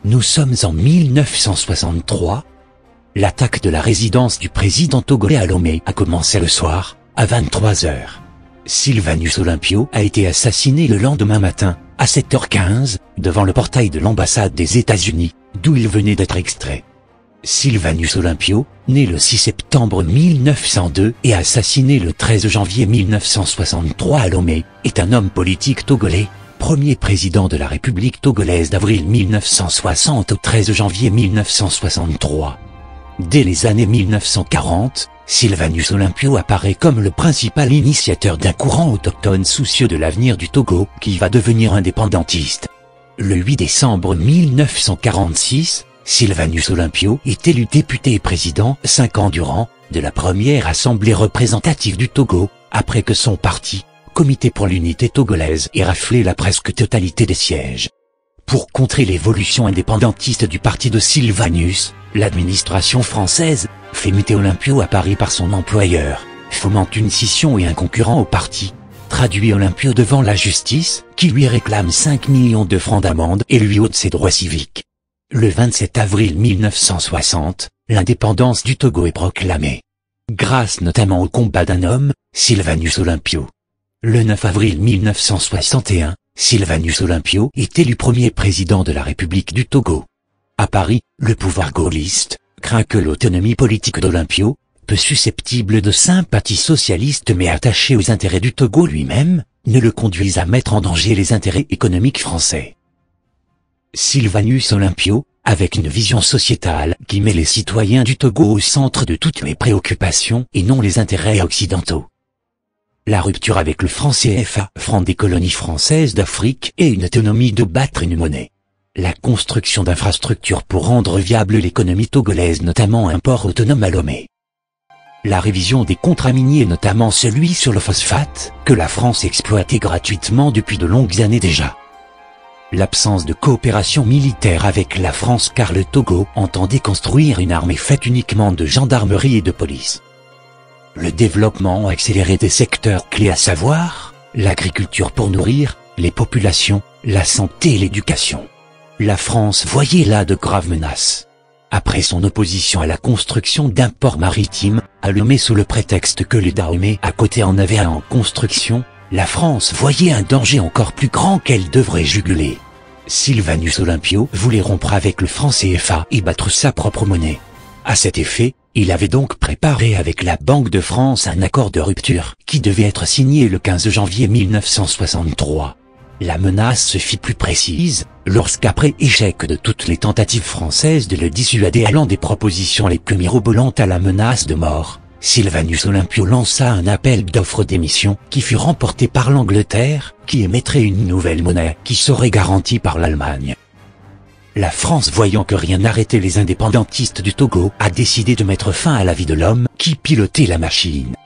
Nous sommes en 1963. L'attaque de la résidence du président togolais à Lomé a commencé le soir, à 23 heures. Sylvanus Olympio a été assassiné le lendemain matin, à 7h15, devant le portail de l'ambassade des États-Unis, d'où il venait d'être extrait. Sylvanus Olympio, né le 6 septembre 1902 et assassiné le 13 janvier 1963 à Lomé, est un homme politique togolais, premier président de la République togolaise d'avril 1960 au 13 janvier 1963. Dès les années 1940, Sylvanus Olympio apparaît comme le principal initiateur d'un courant autochtone soucieux de l'avenir du Togo qui va devenir indépendantiste. Le 8 décembre 1946, Sylvanus Olympio est élu député et président 5 ans durant de la première assemblée représentative du Togo, après que son parti, Comité pour l'unité togolaise, ait raflé la presque totalité des sièges. Pour contrer l'évolution indépendantiste du parti de Sylvanus, l'administration française fait muter Olympio à Paris par son employeur, fomente une scission et un concurrent au parti, traduit Olympio devant la justice, qui lui réclame 5 millions de francs d'amende et lui ôte ses droits civiques. Le 27 avril 1960, l'indépendance du Togo est proclamée. Grâce notamment au combat d'un homme, Sylvanus Olympio. Le 9 avril 1961, Sylvanus Olympio est élu premier président de la République du Togo. À Paris, le pouvoir gaulliste craint que l'autonomie politique d'Olympio, peu susceptible de sympathie socialiste mais attaché aux intérêts du Togo lui-même, ne le conduise à mettre en danger les intérêts économiques français. Sylvanus Olympio, avec une vision sociétale qui met les citoyens du Togo au centre de toutes les préoccupations et non les intérêts occidentaux. La rupture avec le franc CFA, franc des colonies françaises d'Afrique, et une autonomie de battre une monnaie. La construction d'infrastructures pour rendre viable l'économie togolaise, notamment un port autonome à Lomé. La révision des contrats miniers, notamment celui sur le phosphate, que la France exploitait gratuitement depuis de longues années déjà. L'absence de coopération militaire avec la France car le Togo entendait construire une armée faite uniquement de gendarmerie et de police. Le développement accéléré des secteurs clés à savoir, l'agriculture pour nourrir les populations, la santé et l'éducation. La France voyait là de graves menaces. Après son opposition à la construction d'un port maritime, à Lomé sous le prétexte que le Dahomey à côté en avait un en construction, la France voyait un danger encore plus grand qu'elle devrait juguler. Sylvanus Olympio voulait rompre avec le franc CFA et battre sa propre monnaie. À cet effet, il avait donc préparé avec la Banque de France un accord de rupture qui devait être signé le 15 janvier 1963. La menace se fit plus précise, lorsqu'après échec de toutes les tentatives françaises de le dissuader allant des propositions les plus mirobolantes à la menace de mort, Sylvanus Olympio lança un appel d'offres d'émission qui fut remporté par l'Angleterre, qui émettrait une nouvelle monnaie qui serait garantie par l'Allemagne. La France, voyant que rien n'arrêtait les indépendantistes du Togo, a décidé de mettre fin à la vie de l'homme qui pilotait la machine.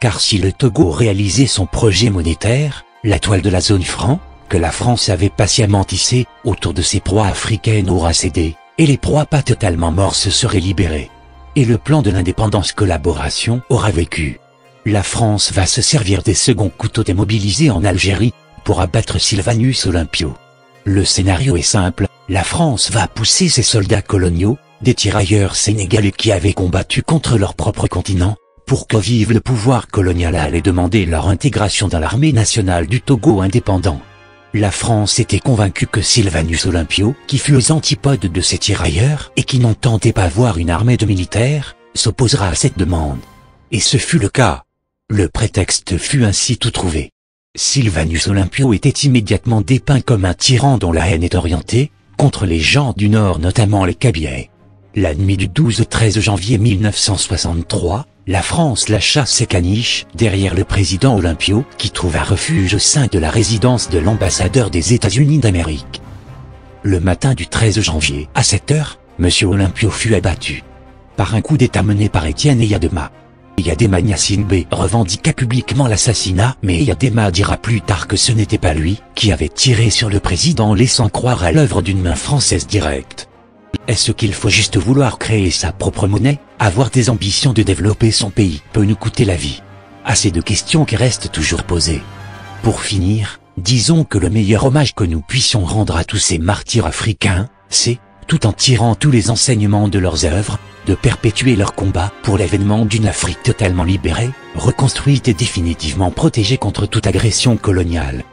Car si le Togo réalisait son projet monétaire, la toile de la zone franc, que la France avait patiemment tissée autour de ses proies africaines aura cédé, et les proies pas totalement mortes se seraient libérées. Et le plan de l'indépendance collaboration aura vécu. La France va se servir des seconds couteaux démobilisés en Algérie pour abattre Sylvanus Olympio. Le scénario est simple, la France va pousser ses soldats coloniaux, des tirailleurs sénégalais qui avaient combattu contre leur propre continent, pour que vive le pouvoir colonial et demander leur intégration dans l'armée nationale du Togo indépendant. La France était convaincue que Sylvanus Olympio, qui fut aux antipodes de ces tirailleurs et qui n'entendait pas voir une armée de militaires, s'opposera à cette demande. Et ce fut le cas. Le prétexte fut ainsi tout trouvé. Sylvanus Olympio était immédiatement dépeint comme un tyran dont la haine est orientée contre les gens du Nord, notamment les Kabyles. La nuit du 12-13 janvier 1963, la France lâcha ses caniches derrière le président Olympio qui trouva refuge au sein de la résidence de l'ambassadeur des États-Unis d'Amérique. Le matin du 13 janvier, à 7h, M. Olympio fut abattu par un coup d'état mené par Étienne Eyadema. Eyadema Gnassingbé revendiqua publiquement l'assassinat, mais Eyadema dira plus tard que ce n'était pas lui qui avait tiré sur le président, laissant croire à l'œuvre d'une main française directe. Est-ce qu'il faut juste vouloir créer sa propre monnaie, avoir des ambitions de développer son pays peut nous coûter la vie? Assez de questions qui restent toujours posées. Pour finir, disons que le meilleur hommage que nous puissions rendre à tous ces martyrs africains, c'est tout en tirant tous les enseignements de leurs œuvres, de perpétuer leur combat pour l'avènement d'une Afrique totalement libérée, reconstruite et définitivement protégée contre toute agression coloniale.